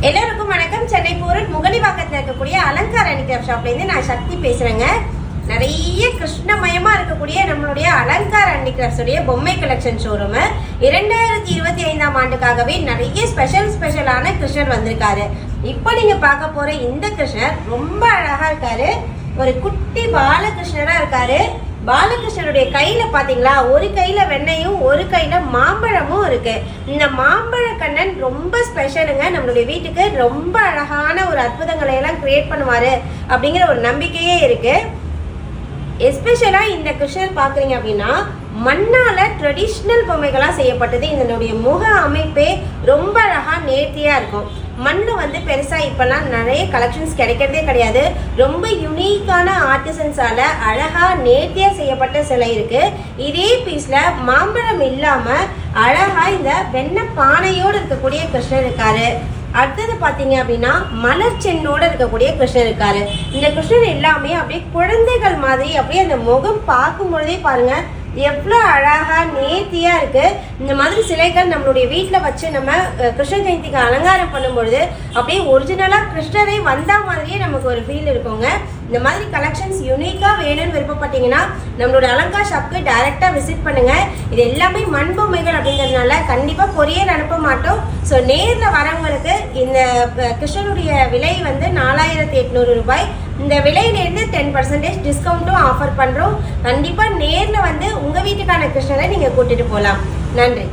எல்லாருக்கும் வணக்கம். சென்னை போரூர் முகலிவாக்கத்தில் இருக்கக்கூடிய அலங்கார ஹேண்டிகிராஃப்ட் ஷாப்லேருந்து நான் சக்தி பேசுகிறேங்க. நிறைய கிருஷ்ணமயமாக இருக்கக்கூடிய நம்மளுடைய அலங்கார ஹேண்டிகிராஃப்ட்ஸுடைய பொம்மை கலெக்ஷன் ஷோரூமு 2025ஆம் ஆண்டுக்காகவே நிறைய ஸ்பெஷலான கிருஷ்ணர் வந்திருக்காரு. இப்போ நீங்கள் பார்க்க போகிற இந்த கிருஷ்ணர் ரொம்ப அழகாக இருக்காரு. ஒரு குட்டி பாலகிருஷ்ணராக இருக்காரு. பாலகிருஷ்ணனுடைய கையில பாத்தீங்களா, ஒரு கையில வெண்ணையும் ஒரு கையில மாம்பழமும் இருக்கு. இந்த மாம்பழ கண்ணன் ரொம்ப ஸ்பெஷலுங்க. நம்மளுடைய வீட்டுக்கு ரொம்ப அழகான ஒரு அற்புதங்களை எல்லாம் கிரியேட் பண்ணுவாரு அப்படிங்கிற ஒரு நம்பிக்கையே இருக்கு. எஸ்பெஷலா இந்த கிருஷ்ணர் பாக்குறீங்க அப்படின்னா மண்ணால ட்ரெடிஷ்னல் பொம்மைகளாக செய்யப்பட்டது. இதனுடைய முக அமைப்பே ரொம்ப அழகா நேர்த்தியா இருக்கும். மண்ணு பெருசா இப்பெல்லாம் நிறைய கலெக்ஷன்ஸ் கிடைக்கிறதே கிடையாது. ரொம்ப யூனிக்கான ஆர்டிசன்ஸால அழகா நேர்த்தியா செய்யப்பட்ட சிலை இருக்கு. இதே பீஸ்ல மாம்பழம் இல்லாம அழகா இந்த வெண்ணெய் பானையோடு இருக்கக்கூடிய கிருஷ்ணர் இருக்காரு. அடுத்தது பார்த்தீங்க அப்படின்னா மலர் சென்னோட இருக்கக்கூடிய கிருஷ்ணர் இருக்காரு. இந்த கிருஷ்ணர் எல்லாமே அப்படியே குழந்தைகள் மாதிரி அப்படியே அந்த முகம் பார்க்கும் பொழுதே பாருங்க எவ்வளோ அழகா நேர்த்தியா இருக்கு. இந்த மாதிரி சிலைகள் நம்மளுடைய வீட்டில் வச்சு நம்ம கிருஷ்ண ஜெயந்திக்கு அலங்காரம் பண்ணும்பொழுது அப்படியே ஒரிஜினலாக கிருஷ்ணரே வந்தா மாதிரியே நமக்கு ஒரு ஃபீல் இருக்குங்க. இந்த மாதிரி கலெக்ஷன்ஸ் யூனிக்காக வேணும்னு விருப்பப்பட்டீங்கன்னா நம்மளோட அலங்கார் ஷாப்க்கு டைரெக்டாக விசிட் பண்ணுங்க. இது எல்லாமே மண் பொம்மைகள் அப்படிங்கிறதுனால கண்டிப்பாக கொரியர் அனுப்ப மாட்டோம். ஸோ நேரில் வரவங்களுக்கு இந்த கிருஷ்ணனுடைய விலை 4800 ரூபாய். இந்த விலையிலேருந்து 10% டிஸ்கவுண்ட்டும் ஆஃபர் பண்ணுறோம். கண்டிப்பாக நேரில் உங்கள் வீட்டுக்கான கிருஷ்ணரை நீங்கள் கூட்டிகிட்டு போகலாம். நன்றி.